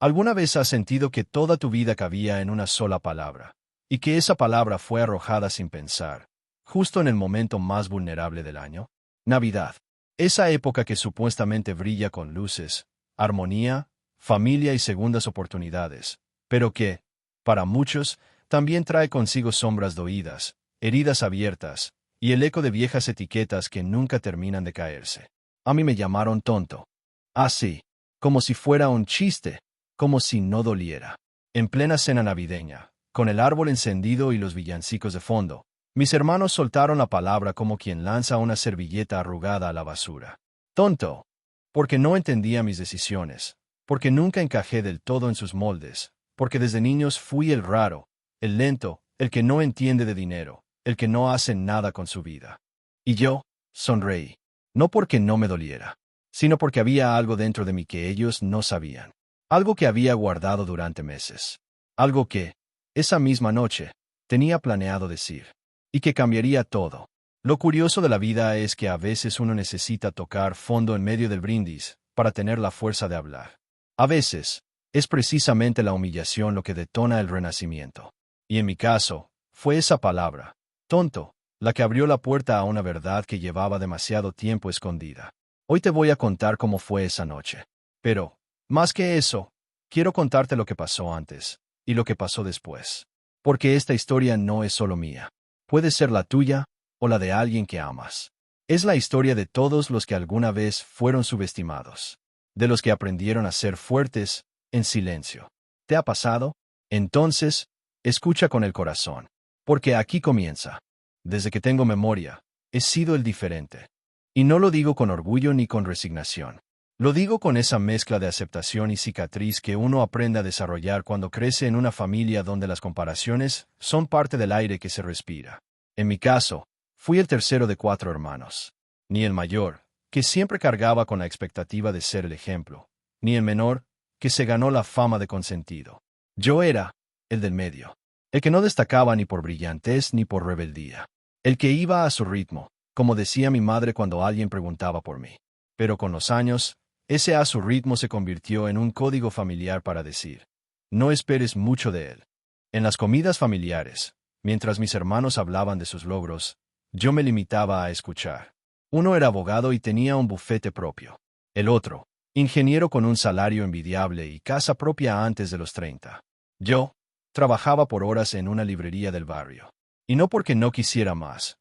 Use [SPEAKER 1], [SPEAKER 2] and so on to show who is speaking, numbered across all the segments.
[SPEAKER 1] ¿Alguna vez has sentido que toda tu vida cabía en una sola palabra, y que esa palabra fue arrojada sin pensar, justo en el momento más vulnerable del año? Navidad. Esa época que supuestamente brilla con luces, armonía, familia y segundas oportunidades, pero que, para muchos, también trae consigo sombras doídas, heridas abiertas, y el eco de viejas etiquetas que nunca terminan de caerse. A mí me llamaron tonto. Así, como si fuera un chiste, como si no doliera. En plena cena navideña, con el árbol encendido y los villancicos de fondo, mis hermanos soltaron la palabra como quien lanza una servilleta arrugada a la basura. Tonto. Porque no entendía mis decisiones, porque nunca encajé del todo en sus moldes, porque desde niños fui el raro, el lento, el que no entiende de dinero, el que no hace nada con su vida. Y yo, sonreí. No porque no me doliera, sino porque había algo dentro de mí que ellos no sabían. Algo que había guardado durante meses. Algo que, esa misma noche, tenía planeado decir. Y que cambiaría todo. Lo curioso de la vida es que a veces uno necesita tocar fondo en medio del brindis para tener la fuerza de hablar. A veces, es precisamente la humillación lo que detona el renacimiento. Y en mi caso, fue esa palabra, tonto, la que abrió la puerta a una verdad que llevaba demasiado tiempo escondida. Hoy te voy a contar cómo fue esa noche. Pero, más que eso, quiero contarte lo que pasó antes, y lo que pasó después. Porque esta historia no es solo mía. Puede ser la tuya, o la de alguien que amas. Es la historia de todos los que alguna vez fueron subestimados. De los que aprendieron a ser fuertes, en silencio. ¿Te ha pasado? Entonces, escucha con el corazón. Porque aquí comienza. Desde que tengo memoria, he sido el diferente. Y no lo digo con orgullo ni con resignación. Lo digo con esa mezcla de aceptación y cicatriz que uno aprende a desarrollar cuando crece en una familia donde las comparaciones son parte del aire que se respira. En mi caso, fui el tercero de 4 hermanos. Ni el mayor, que siempre cargaba con la expectativa de ser el ejemplo, ni el menor, que se ganó la fama de consentido. Yo era el del medio, el que no destacaba ni por brillantez ni por rebeldía, el que iba a su ritmo, como decía mi madre cuando alguien preguntaba por mí. Pero con los años, ese a su ritmo se convirtió en un código familiar para decir, no esperes mucho de él. En las comidas familiares, mientras mis hermanos hablaban de sus logros, yo me limitaba a escuchar. Uno era abogado y tenía un bufete propio. El otro, ingeniero con un salario envidiable y casa propia antes de los 30. Yo, trabajaba por horas en una librería del barrio. Y no porque no quisiera más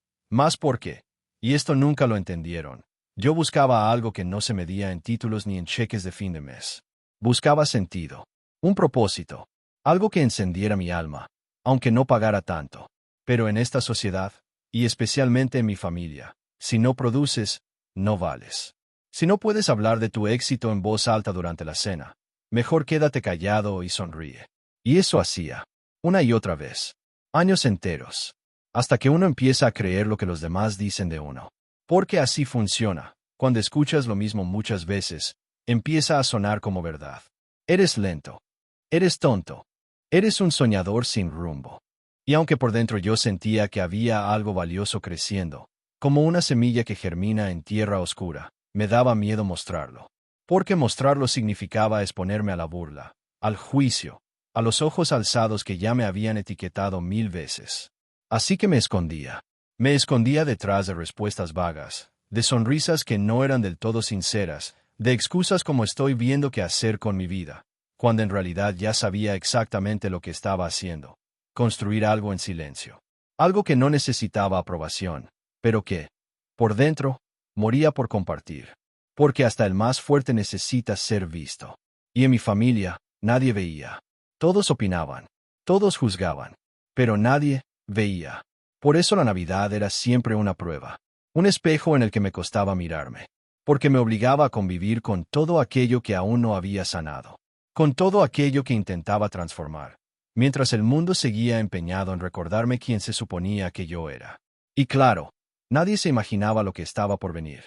[SPEAKER 1] porque, y esto nunca lo entendieron, yo buscaba algo que no se medía en títulos ni en cheques de fin de mes. Buscaba sentido, un propósito, algo que encendiera mi alma, aunque no pagara tanto. Pero en esta sociedad, y especialmente en mi familia, si no produces, no vales. Si no puedes hablar de tu éxito en voz alta durante la cena, mejor quédate callado y sonríe. Y eso hacía, una y otra vez, años enteros, hasta que uno empieza a creer lo que los demás dicen de uno. Porque así funciona, cuando escuchas lo mismo muchas veces, empieza a sonar como verdad. Eres lento. Eres tonto. Eres un soñador sin rumbo. Y aunque por dentro yo sentía que había algo valioso creciendo, como una semilla que germina en tierra oscura, me daba miedo mostrarlo. Porque mostrarlo significaba exponerme a la burla, al juicio, a los ojos alzados que ya me habían etiquetado 1000 veces. Así que me escondía. Me escondía detrás de respuestas vagas, de sonrisas que no eran del todo sinceras, de excusas como estoy viendo qué hacer con mi vida, cuando en realidad ya sabía exactamente lo que estaba haciendo. Construir algo en silencio. Algo que no necesitaba aprobación, pero que, por dentro, moría por compartir. Porque hasta el más fuerte necesita ser visto. Y en mi familia, nadie veía. Todos opinaban, todos juzgaban, pero nadie veía. Por eso la Navidad era siempre una prueba, un espejo en el que me costaba mirarme, porque me obligaba a convivir con todo aquello que aún no había sanado, con todo aquello que intentaba transformar, mientras el mundo seguía empeñado en recordarme quién se suponía que yo era. Y claro, nadie se imaginaba lo que estaba por venir.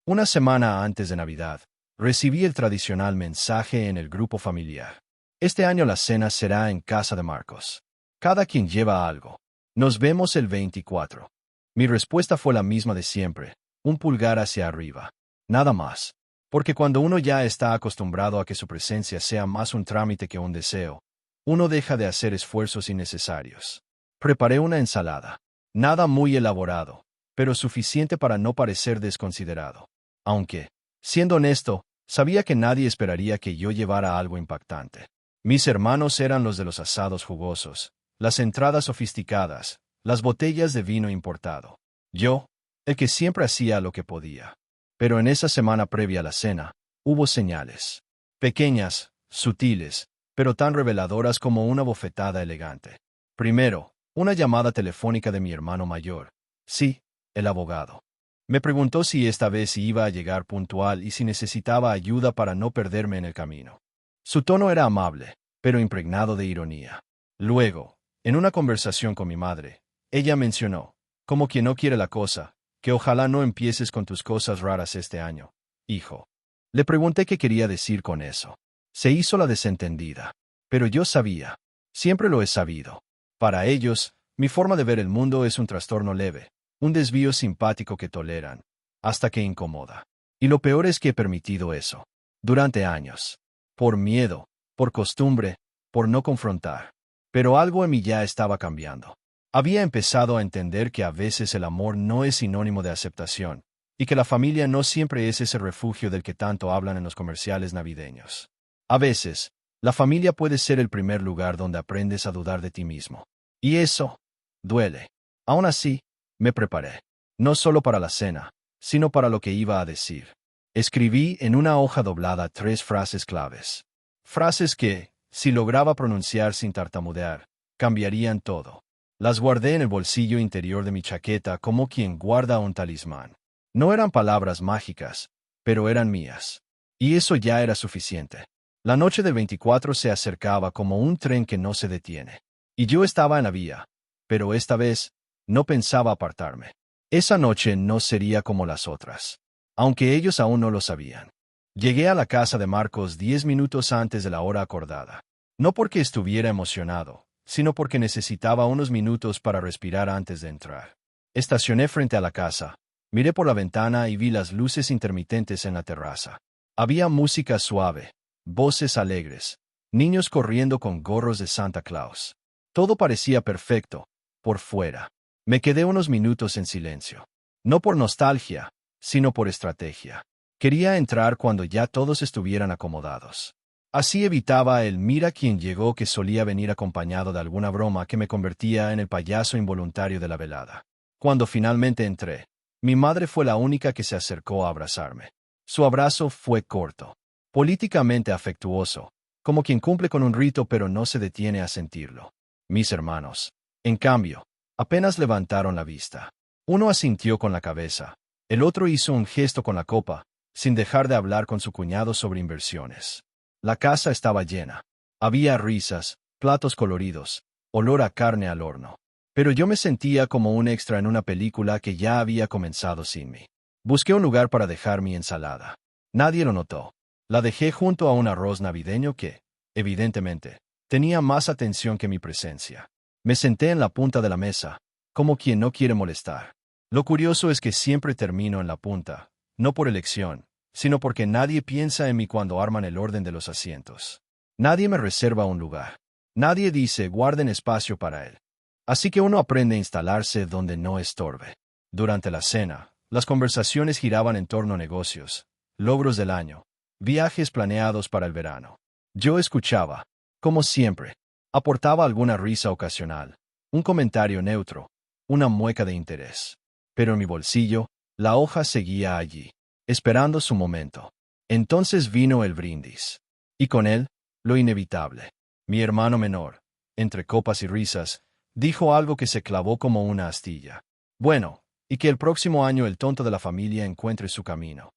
[SPEAKER 1] Una semana antes de Navidad, recibí el tradicional mensaje en el grupo familiar. Este año la cena será en casa de Marcos. Cada quien lleva algo. Nos vemos el 24. Mi respuesta fue la misma de siempre, un pulgar hacia arriba. Nada más. Porque cuando uno ya está acostumbrado a que su presencia sea más un trámite que un deseo, uno deja de hacer esfuerzos innecesarios. Preparé una ensalada. Nada muy elaborado, pero suficiente para no parecer desconsiderado. Aunque, siendo honesto, sabía que nadie esperaría que yo llevara algo impactante. Mis hermanos eran los de los asados jugosos, las entradas sofisticadas, las botellas de vino importado. Yo, el que siempre hacía lo que podía. Pero en esa semana previa a la cena, hubo señales. Pequeñas, sutiles, pero tan reveladoras como una bofetada elegante. Primero, una llamada telefónica de mi hermano mayor. Sí, el abogado. Me preguntó si esta vez iba a llegar puntual y si necesitaba ayuda para no perderme en el camino. Su tono era amable, pero impregnado de ironía. Luego, en una conversación con mi madre, ella mencionó, como quien no quiere la cosa, que ojalá no empieces con tus cosas raras este año, hijo. Le pregunté qué quería decir con eso. Se hizo la desentendida. Pero yo sabía. Siempre lo he sabido. Para ellos, mi forma de ver el mundo es un trastorno leve, un desvío simpático que toleran, hasta que incomoda. Y lo peor es que he permitido eso. Durante años. Por miedo, por costumbre, por no confrontar. Pero algo en mí ya estaba cambiando. Había empezado a entender que a veces el amor no es sinónimo de aceptación, y que la familia no siempre es ese refugio del que tanto hablan en los comerciales navideños. A veces, la familia puede ser el primer lugar donde aprendes a dudar de ti mismo. Y eso duele. Aún así, me preparé. No solo para la cena, sino para lo que iba a decir. Escribí en una hoja doblada 3 frases claves. Frases que, si lograba pronunciar sin tartamudear, cambiarían todo. Las guardé en el bolsillo interior de mi chaqueta como quien guarda un talismán. No eran palabras mágicas, pero eran mías. Y eso ya era suficiente. La noche del 24 se acercaba como un tren que no se detiene. Y yo estaba en la vía, pero esta vez, no pensaba apartarme. Esa noche no sería como las otras. Aunque ellos aún no lo sabían. Llegué a la casa de Marcos 10 minutos antes de la hora acordada. No porque estuviera emocionado, sino porque necesitaba unos minutos para respirar antes de entrar. Estacioné frente a la casa, miré por la ventana y vi las luces intermitentes en la terraza. Había música suave, voces alegres, niños corriendo con gorros de Santa Claus. Todo parecía perfecto, por fuera. Me quedé unos minutos en silencio. No por nostalgia, sino por estrategia. Quería entrar cuando ya todos estuvieran acomodados. Así evitaba el mira quién llegó que solía venir acompañado de alguna broma que me convertía en el payaso involuntario de la velada. Cuando finalmente entré, mi madre fue la única que se acercó a abrazarme. Su abrazo fue corto, políticamente afectuoso, como quien cumple con un rito pero no se detiene a sentirlo. Mis hermanos, en cambio, apenas levantaron la vista. Uno asintió con la cabeza, el otro hizo un gesto con la copa, sin dejar de hablar con su cuñado sobre inversiones. La casa estaba llena. Había risas, platos coloridos, olor a carne al horno. Pero yo me sentía como un extra en una película que ya había comenzado sin mí. Busqué un lugar para dejar mi ensalada. Nadie lo notó. La dejé junto a un arroz navideño que, evidentemente, tenía más atención que mi presencia. Me senté en la punta de la mesa, como quien no quiere molestar. Lo curioso es que siempre termino en la punta, no por elección, sino porque nadie piensa en mí cuando arman el orden de los asientos. Nadie me reserva un lugar. Nadie dice guarden espacio para él. Así que uno aprende a instalarse donde no estorbe. Durante la cena, las conversaciones giraban en torno a negocios, logros del año, viajes planeados para el verano. Yo escuchaba, como siempre, aportaba alguna risa ocasional, un comentario neutro, una mueca de interés. Pero en mi bolsillo, la hoja seguía allí, esperando su momento. Entonces vino el brindis. Y con él, lo inevitable. Mi hermano menor, entre copas y risas, dijo algo que se clavó como una astilla. Bueno, y que el próximo año el tonto de la familia encuentre su camino.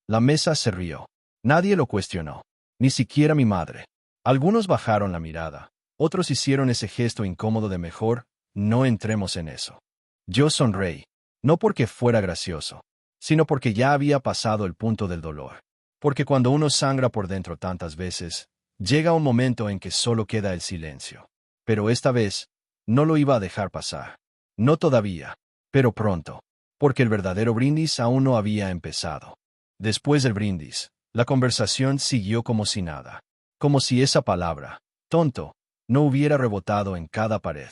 [SPEAKER 1] La mesa se rió. Nadie lo cuestionó. Ni siquiera mi madre. Algunos bajaron la mirada. Otros hicieron ese gesto incómodo de mejor, no entremos en eso. Yo sonreí. No porque fuera gracioso, sino porque ya había pasado el punto del dolor. Porque cuando uno sangra por dentro tantas veces, llega un momento en que solo queda el silencio. Pero esta vez, no lo iba a dejar pasar. No todavía, pero pronto. Porque el verdadero brindis aún no había empezado. Después del brindis, la conversación siguió como si nada. Como si esa palabra, tonto, no hubiera rebotado en cada pared.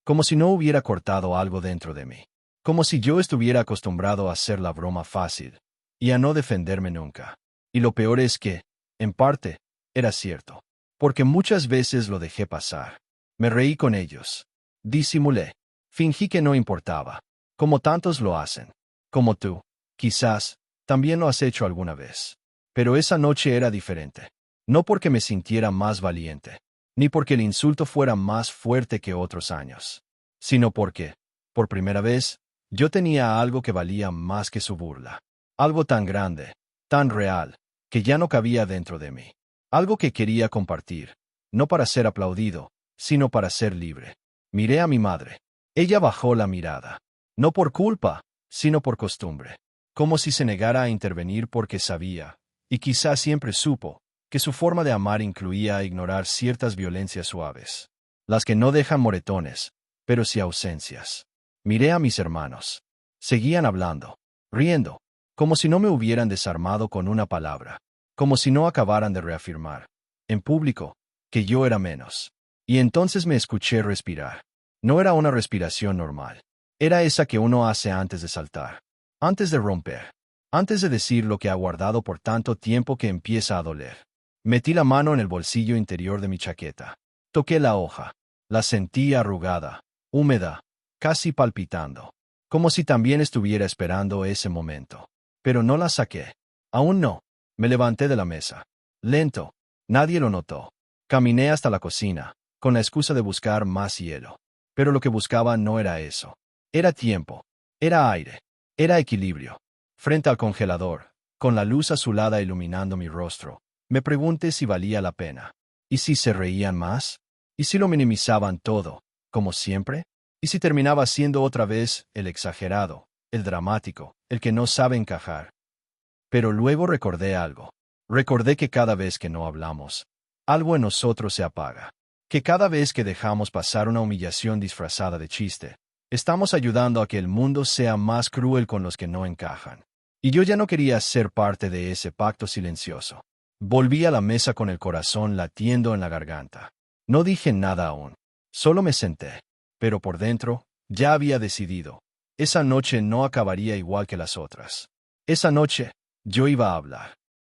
[SPEAKER 1] Como si no hubiera cortado algo dentro de mí. Como si yo estuviera acostumbrado a hacer la broma fácil y a no defenderme nunca. Y lo peor es que, en parte, era cierto. Porque muchas veces lo dejé pasar. Me reí con ellos. Disimulé. Fingí que no importaba. Como tantos lo hacen. Como tú. Quizás, también lo has hecho alguna vez. Pero esa noche era diferente. No porque me sintiera más valiente, ni porque el insulto fuera más fuerte que otros años, sino porque, por primera vez, yo tenía algo que valía más que su burla. Algo tan grande, tan real, que ya no cabía dentro de mí. Algo que quería compartir, no para ser aplaudido, sino para ser libre. Miré a mi madre. Ella bajó la mirada. No por culpa, sino por costumbre. Como si se negara a intervenir porque sabía, y quizás siempre supo, que su forma de amar incluía ignorar ciertas violencias suaves. Las que no dejan moretones, pero sí ausencias. Miré a mis hermanos. Seguían hablando, riendo, como si no me hubieran desarmado con una palabra, como si no acabaran de reafirmar, en público, que yo era menos. Y entonces me escuché respirar. No era una respiración normal. Era esa que uno hace antes de saltar, antes de romper, antes de decir lo que ha guardado por tanto tiempo que empieza a doler. Metí la mano en el bolsillo interior de mi chaqueta. Toqué la hoja. La sentí arrugada, húmeda, casi palpitando, como si también estuviera esperando ese momento. Pero no la saqué. Aún no. Me levanté de la mesa. Lento. Nadie lo notó. Caminé hasta la cocina, con la excusa de buscar más hielo. Pero lo que buscaba no era eso. Era tiempo. Era aire. Era equilibrio. Frente al congelador, con la luz azulada iluminando mi rostro, me pregunté si valía la pena. ¿Y si se reían más? ¿Y si lo minimizaban todo, como siempre? ¿Y si terminaba siendo otra vez el exagerado, el dramático, el que no sabe encajar? Pero luego recordé algo. Recordé que cada vez que no hablamos, algo en nosotros se apaga. Que cada vez que dejamos pasar una humillación disfrazada de chiste, estamos ayudando a que el mundo sea más cruel con los que no encajan. Y yo ya no quería ser parte de ese pacto silencioso. Volví a la mesa con el corazón latiendo en la garganta. No dije nada aún. Solo me senté. Pero por dentro, ya había decidido. Esa noche no acabaría igual que las otras. Esa noche, yo iba a hablar.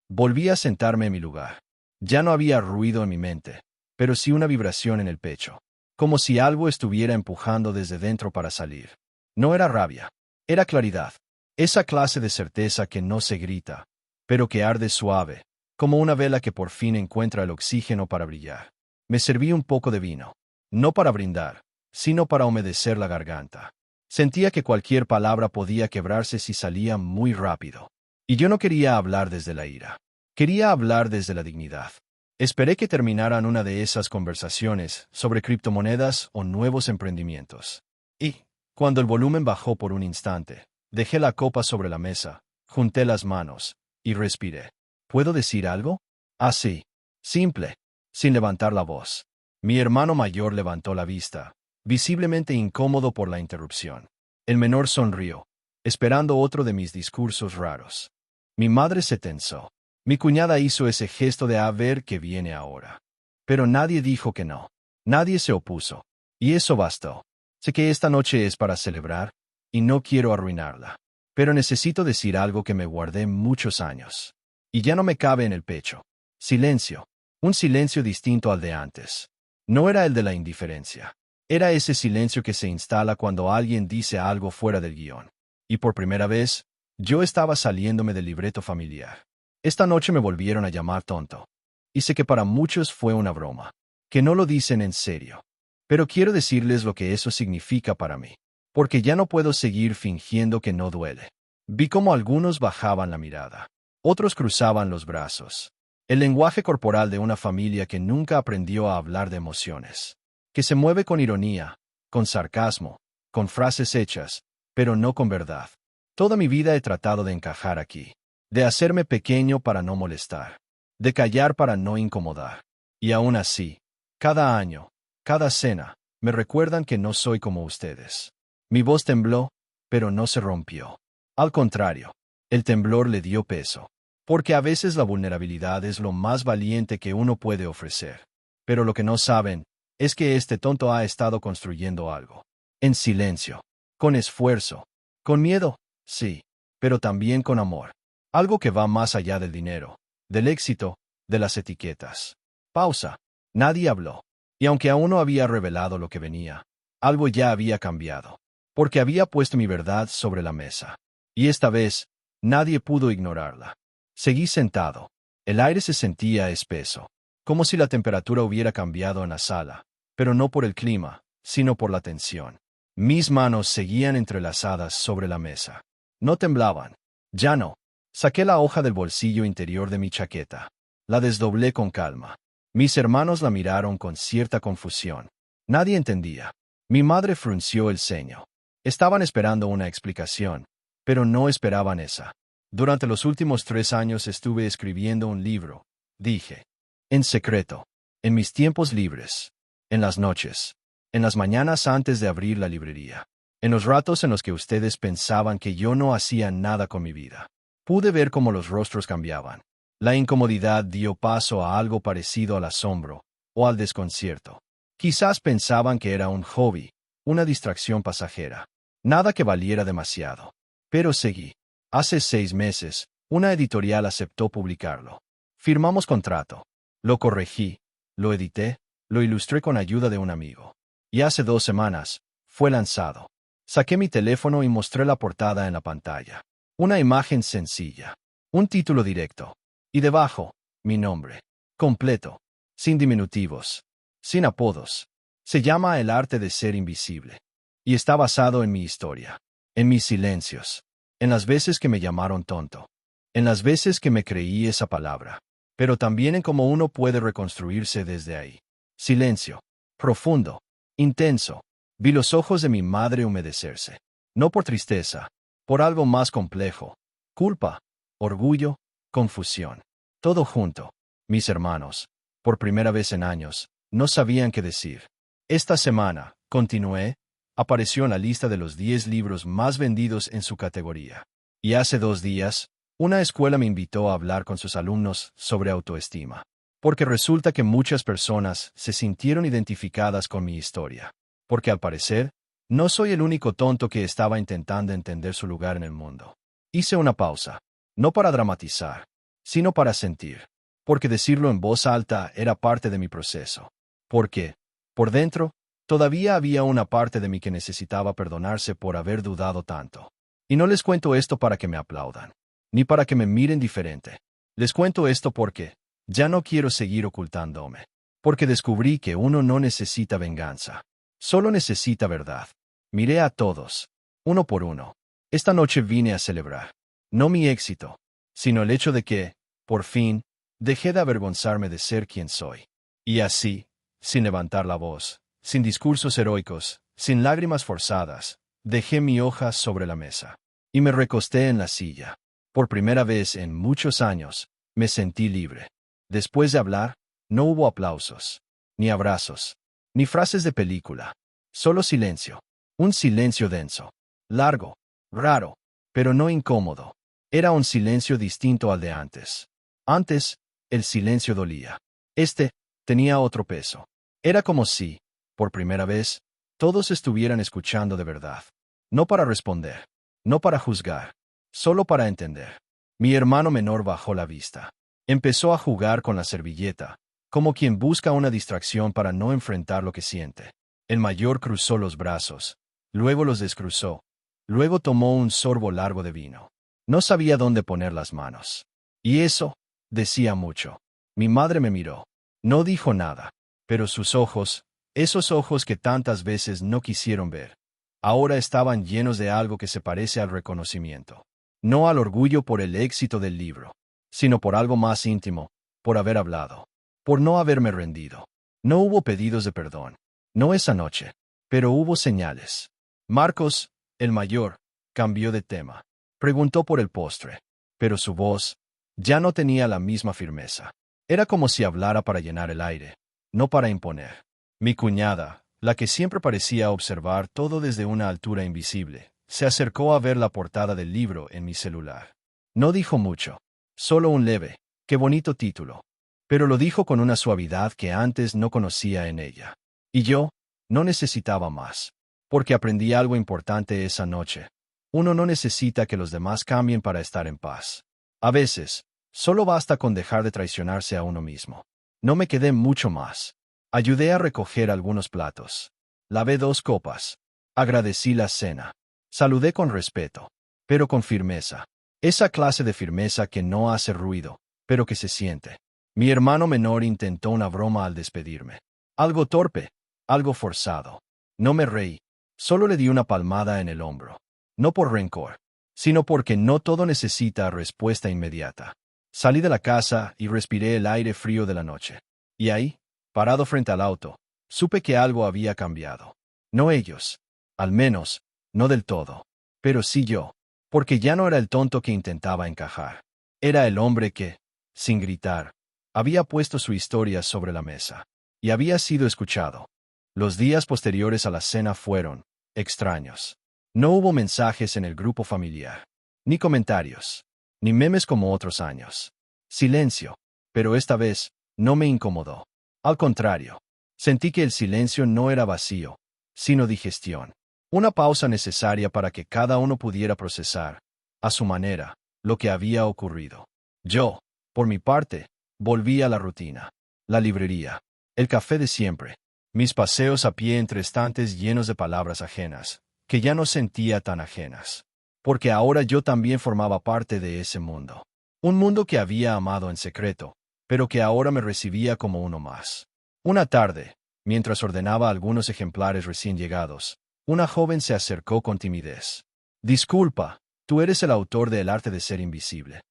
[SPEAKER 1] Volví a sentarme en mi lugar. Ya no había ruido en mi mente, pero sí una vibración en el pecho. Como si algo estuviera empujando desde dentro para salir. No era rabia. Era claridad. Esa clase de certeza que no se grita, pero que arde suave, como una vela que por fin encuentra el oxígeno para brillar. Me serví un poco de vino. No para brindar, sino para humedecer la garganta. Sentía que cualquier palabra podía quebrarse si salía muy rápido. Y yo no quería hablar desde la ira. Quería hablar desde la dignidad. Esperé que terminaran una de esas conversaciones sobre criptomonedas o nuevos emprendimientos. Y, cuando el volumen bajó por un instante, dejé la copa sobre la mesa, junté las manos, y respiré. ¿Puedo decir algo? Así. Simple. Sin levantar la voz. Mi hermano mayor levantó la vista, visiblemente incómodo por la interrupción. El menor sonrió, esperando otro de mis discursos raros. Mi madre se tensó. Mi cuñada hizo ese gesto de a ver qué viene ahora. Pero nadie dijo que no. Nadie se opuso. Y eso bastó. Sé que esta noche es para celebrar, y no quiero arruinarla. Pero necesito decir algo que me guardé muchos años. Y ya no me cabe en el pecho. Silencio. Un silencio distinto al de antes. No era el de la indiferencia. Era ese silencio que se instala cuando alguien dice algo fuera del guión. Y por primera vez, yo estaba saliéndome del libreto familiar. Esta noche me volvieron a llamar tonto. Y sé que para muchos fue una broma. Que no lo dicen en serio. Pero quiero decirles lo que eso significa para mí. Porque ya no puedo seguir fingiendo que no duele. Vi cómo algunos bajaban la mirada. Otros cruzaban los brazos. El lenguaje corporal de una familia que nunca aprendió a hablar de emociones. Que se mueve con ironía, con sarcasmo, con frases hechas, pero no con verdad. Toda mi vida he tratado de encajar aquí. De hacerme pequeño para no molestar. De callar para no incomodar. Y aún así, cada año, cada cena, me recuerdan que no soy como ustedes. Mi voz tembló, pero no se rompió. Al contrario, el temblor le dio peso. Porque a veces la vulnerabilidad es lo más valiente que uno puede ofrecer. Pero lo que no saben es que este tonto ha estado construyendo algo. En silencio. Con esfuerzo. Con miedo, sí. Pero también con amor. Algo que va más allá del dinero, del éxito, de las etiquetas. Pausa. Nadie habló. Y aunque aún no había revelado lo que venía, algo ya había cambiado. Porque había puesto mi verdad sobre la mesa. Y esta vez, nadie pudo ignorarla. Seguí sentado. El aire se sentía espeso, como si la temperatura hubiera cambiado en la sala, pero no por el clima, sino por la tensión. Mis manos seguían entrelazadas sobre la mesa. No temblaban. Ya no. Saqué la hoja del bolsillo interior de mi chaqueta. La desdoblé con calma. Mis hermanos la miraron con cierta confusión. Nadie entendía. Mi madre frunció el ceño. Estaban esperando una explicación, pero no esperaban esa. Durante los últimos 3 años estuve escribiendo un libro, dije. En secreto. En mis tiempos libres. En las noches. En las mañanas antes de abrir la librería. En los ratos en los que ustedes pensaban que yo no hacía nada con mi vida. Pude ver cómo los rostros cambiaban. La incomodidad dio paso a algo parecido al asombro, o al desconcierto. Quizás pensaban que era un hobby, una distracción pasajera. Nada que valiera demasiado. Pero seguí. Hace 6 meses, una editorial aceptó publicarlo. Firmamos contrato. Lo corregí, lo edité, lo ilustré con ayuda de un amigo. Y hace 2 semanas, fue lanzado. Saqué mi teléfono y mostré la portada en la pantalla. Una imagen sencilla. Un título directo. Y debajo, mi nombre. Completo. Sin diminutivos. Sin apodos. Se llama El arte de ser invisible. Y está basado en mi historia. En mis silencios. En las veces que me llamaron tonto. En las veces que me creí esa palabra. Pero también en cómo uno puede reconstruirse desde ahí. Silencio. Profundo. Intenso. Vi los ojos de mi madre humedecerse. No por tristeza. Por algo más complejo. Culpa. Orgullo. Confusión. Todo junto. Mis hermanos, por primera vez en años, no sabían qué decir. Esta semana, continué, apareció en la lista de los 10 libros más vendidos en su categoría. Y hace 2 días, una escuela me invitó a hablar con sus alumnos sobre autoestima. Porque resulta que muchas personas se sintieron identificadas con mi historia. Porque al parecer, no soy el único tonto que estaba intentando entender su lugar en el mundo. Hice una pausa, no para dramatizar, sino para sentir. Porque decirlo en voz alta era parte de mi proceso. Porque, por dentro, todavía había una parte de mí que necesitaba perdonarse por haber dudado tanto. Y no les cuento esto para que me aplaudan, ni para que me miren diferente. Les cuento esto porque ya no quiero seguir ocultándome. Porque descubrí que uno no necesita venganza. Solo necesita verdad. Miré a todos, uno por uno. Esta noche vine a celebrar, no mi éxito, sino el hecho de que, por fin, dejé de avergonzarme de ser quien soy. Y así, sin levantar la voz, sin discursos heroicos, sin lágrimas forzadas, dejé mi hoja sobre la mesa. Y me recosté en la silla. Por primera vez en muchos años, me sentí libre. Después de hablar, no hubo aplausos, ni abrazos, ni frases de película. Solo silencio. Un silencio denso. Largo. Raro. Pero no incómodo. Era un silencio distinto al de antes. Antes, el silencio dolía. Este, tenía otro peso. Era como si, por primera vez, todos estuvieran escuchando de verdad. No para responder. No para juzgar. Solo para entender. Mi hermano menor bajó la vista. Empezó a jugar con la servilleta, como quien busca una distracción para no enfrentar lo que siente. El mayor cruzó los brazos, luego los descruzó, luego tomó un sorbo largo de vino. No sabía dónde poner las manos. Y eso, decía mucho. Mi madre me miró. No dijo nada, pero sus ojos, esos ojos que tantas veces no quisieron ver, ahora estaban llenos de algo que se parece al reconocimiento. No al orgullo por el éxito del libro, sino por algo más íntimo, por haber hablado, por no haberme rendido. No hubo pedidos de perdón, no esa noche, pero hubo señales. Marcos, el mayor, cambió de tema. Preguntó por el postre, pero su voz ya no tenía la misma firmeza. Era como si hablara para llenar el aire, no para imponer. Mi cuñada, la que siempre parecía observar todo desde una altura invisible, se acercó a ver la portada del libro en mi celular. No dijo mucho, Solo un leve. Qué bonito título. Pero lo dijo con una suavidad que antes no conocía en ella. Y yo, no necesitaba más. Porque aprendí algo importante esa noche. Uno no necesita que los demás cambien para estar en paz. A veces, solo basta con dejar de traicionarse a uno mismo. No me quedé mucho más. Ayudé a recoger algunos platos. Lavé 2 copas. Agradecí la cena. Saludé con respeto, pero con firmeza. Esa clase de firmeza que no hace ruido, pero que se siente. Mi hermano menor intentó una broma al despedirme. Algo torpe, algo forzado. No me reí, solo le di una palmada en el hombro. No por rencor, sino porque no todo necesita respuesta inmediata. Salí de la casa y respiré el aire frío de la noche. Y ahí, parado frente al auto, supe que algo había cambiado. No ellos. Al menos, no del todo. Pero sí yo. Porque ya no era el tonto que intentaba encajar. Era el hombre que, sin gritar, había puesto su historia sobre la mesa. Y había sido escuchado. Los días posteriores a la cena fueron extraños. No hubo mensajes en el grupo familiar. Ni comentarios. Ni memes como otros años. Silencio. Pero esta vez, no me incomodó. Al contrario. Sentí que el silencio no era vacío, sino digestión. Una pausa necesaria para que cada uno pudiera procesar, a su manera, lo que había ocurrido. Yo, por mi parte, volví a la rutina. La librería. El café de siempre. Mis paseos a pie entre estantes llenos de palabras ajenas, que ya no sentía tan ajenas. Porque ahora yo también formaba parte de ese mundo. Un mundo que había amado en secreto, pero que ahora me recibía como uno más. Una tarde, mientras ordenaba algunos ejemplares recién llegados, una joven se acercó con timidez. Disculpa, ¿tú eres el autor de El arte de ser invisible?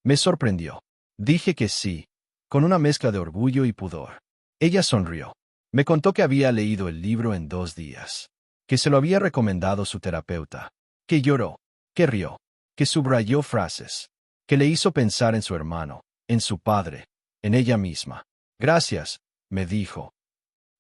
[SPEAKER 1] Me sorprendió. Dije que sí, con una mezcla de orgullo y pudor. Ella sonrió. Me contó que había leído el libro en 2 días, que se lo había recomendado su terapeuta, que lloró, que rió, que subrayó frases, que le hizo pensar en su hermano, en su padre, en ella misma. Gracias, me dijo,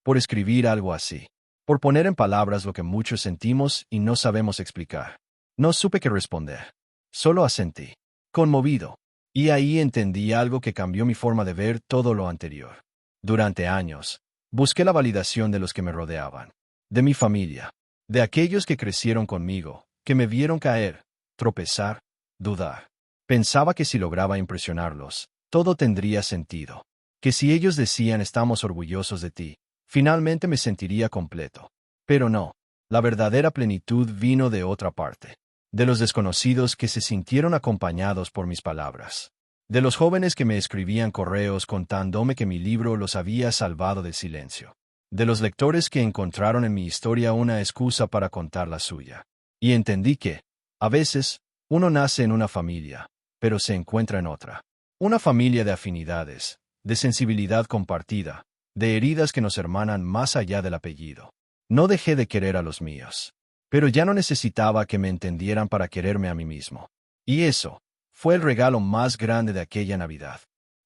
[SPEAKER 1] por escribir algo así, por poner en palabras lo que muchos sentimos y no sabemos explicar. No supe qué responder. Solo asentí, conmovido. Y ahí entendí algo que cambió mi forma de ver todo lo anterior. Durante años, busqué la validación de los que me rodeaban, de mi familia, de aquellos que crecieron conmigo, que me vieron caer, tropezar, dudar. Pensaba que si lograba impresionarlos, todo tendría sentido. Que si ellos decían estamos orgullosos de ti, finalmente me sentiría completo. Pero no, la verdadera plenitud vino de otra parte. De los desconocidos que se sintieron acompañados por mis palabras. De los jóvenes que me escribían correos contándome que mi libro los había salvado del silencio. De los lectores que encontraron en mi historia una excusa para contar la suya. Y entendí que, a veces, uno nace en una familia, pero se encuentra en otra. Una familia de afinidades, de sensibilidad compartida, de heridas que nos hermanan más allá del apellido. No dejé de querer a los míos. Pero ya no necesitaba que me entendieran para quererme a mí mismo. Y eso fue el regalo más grande de aquella Navidad.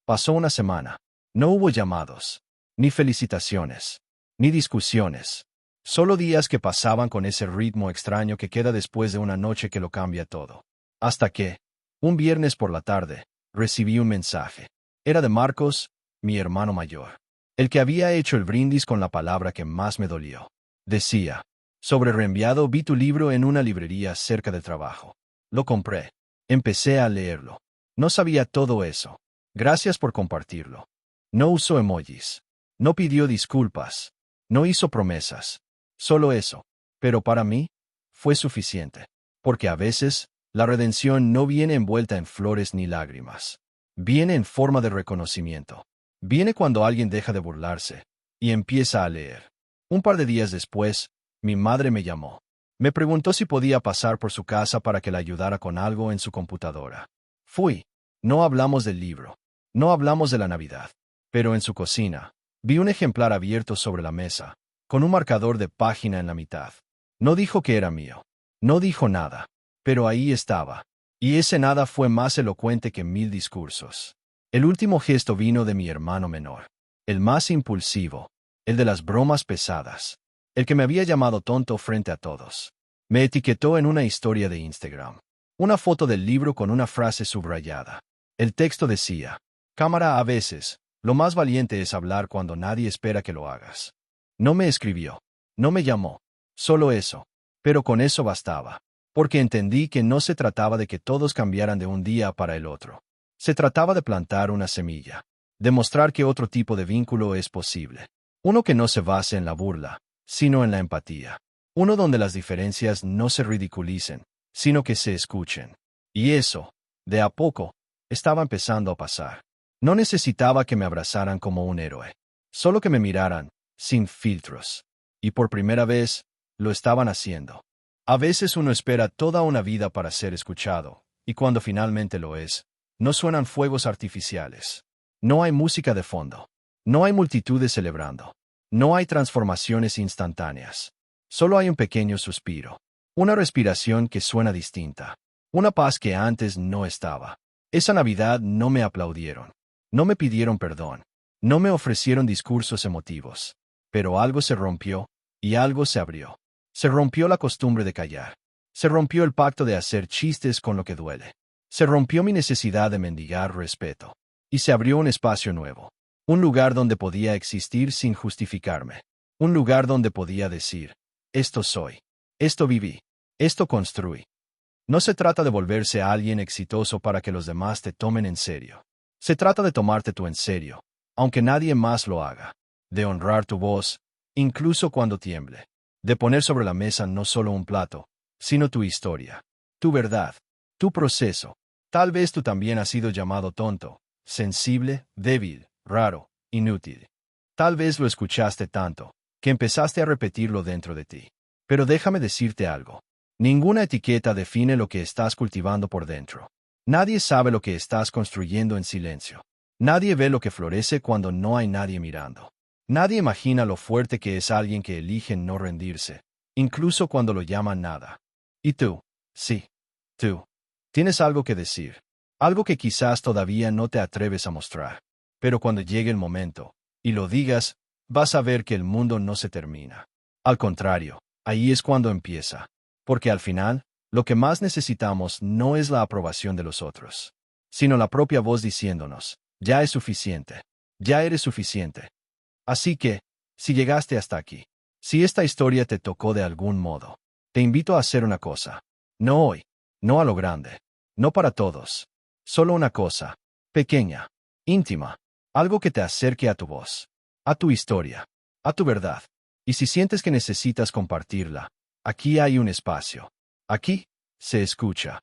[SPEAKER 1] Pasó una semana. No hubo llamados, ni felicitaciones, ni discusiones. Solo días que pasaban con ese ritmo extraño que queda después de una noche que lo cambia todo. Hasta que, un viernes por la tarde, recibí un mensaje. Era de Marcos, mi hermano mayor. El que había hecho el brindis con la palabra que más me dolió. Decía: sobre reenviado, vi tu libro en una librería cerca del trabajo. Lo compré. Empecé a leerlo. No sabía todo eso. Gracias por compartirlo. No usó emojis. No pidió disculpas. No hizo promesas. Solo eso. Pero para mí, fue suficiente. Porque a veces, la redención no viene envuelta en flores ni lágrimas. Viene en forma de reconocimiento. Viene cuando alguien deja de burlarse y empieza a leer. Un par de días después, mi madre me llamó. Me preguntó si podía pasar por su casa para que la ayudara con algo en su computadora. Fui. No hablamos del libro. No hablamos de la Navidad. Pero en su cocina, vi un ejemplar abierto sobre la mesa, con un marcador de página en la mitad. No dijo que era mío. No dijo nada. Pero ahí estaba. Y ese nada fue más elocuente que 1000 discursos. El último gesto vino de mi hermano menor. El más impulsivo. El de las bromas pesadas. El que me había llamado tonto frente a todos. Me etiquetó en una historia de Instagram. Una foto del libro con una frase subrayada. El texto decía, cámara, a veces, lo más valiente es hablar cuando nadie espera que lo hagas. No me escribió. No me llamó. Solo eso. Pero con eso bastaba. Porque entendí que no se trataba de que todos cambiaran de un día para el otro. Se trataba de plantar una semilla. Demostrar que otro tipo de vínculo es posible. Uno que no se base en la burla, sino en la empatía. Uno donde las diferencias no se ridiculicen, sino que se escuchen. Y eso, de a poco, estaba empezando a pasar. No necesitaba que me abrazaran como un héroe. Solo que me miraran, sin filtros. Y por primera vez, lo estaban haciendo. A veces uno espera toda una vida para ser escuchado, y cuando finalmente lo es, no suenan fuegos artificiales. No hay música de fondo. No hay multitudes celebrando. No hay transformaciones instantáneas. Solo hay un pequeño suspiro. Una respiración que suena distinta. Una paz que antes no estaba. Esa Navidad no me aplaudieron. No me pidieron perdón. No me ofrecieron discursos emotivos. Pero algo se rompió, y algo se abrió. Se rompió la costumbre de callar. Se rompió el pacto de hacer chistes con lo que duele. Se rompió mi necesidad de mendigar respeto. Y se abrió un espacio nuevo. Un lugar donde podía existir sin justificarme. Un lugar donde podía decir, esto soy. Esto viví. Esto construí. No se trata de volverse a alguien exitoso para que los demás te tomen en serio. Se trata de tomarte tú en serio, aunque nadie más lo haga. De honrar tu voz, incluso cuando tiemble. De poner sobre la mesa no solo un plato, sino tu historia, tu verdad, tu proceso. Tal vez tú también has sido llamado tonto, sensible, débil, raro, inútil. Tal vez lo escuchaste tanto, que empezaste a repetirlo dentro de ti. Pero déjame decirte algo. Ninguna etiqueta define lo que estás cultivando por dentro. Nadie sabe lo que estás construyendo en silencio. Nadie ve lo que florece cuando no hay nadie mirando. Nadie imagina lo fuerte que es alguien que elige no rendirse, incluso cuando lo llaman nada. Y tú, sí, tú, tienes algo que decir, algo que quizás todavía no te atreves a mostrar. Pero cuando llegue el momento, y lo digas, vas a ver que el mundo no se termina. Al contrario, ahí es cuando empieza. Porque al final, lo que más necesitamos no es la aprobación de los otros, sino la propia voz diciéndonos, ya es suficiente, ya eres suficiente. Así que, si llegaste hasta aquí, si esta historia te tocó de algún modo, te invito a hacer una cosa. No hoy, no a lo grande, no para todos. Solo una cosa, pequeña, íntima, algo que te acerque a tu voz, a tu historia, a tu verdad. Y si sientes que necesitas compartirla, aquí hay un espacio. Aquí, se escucha.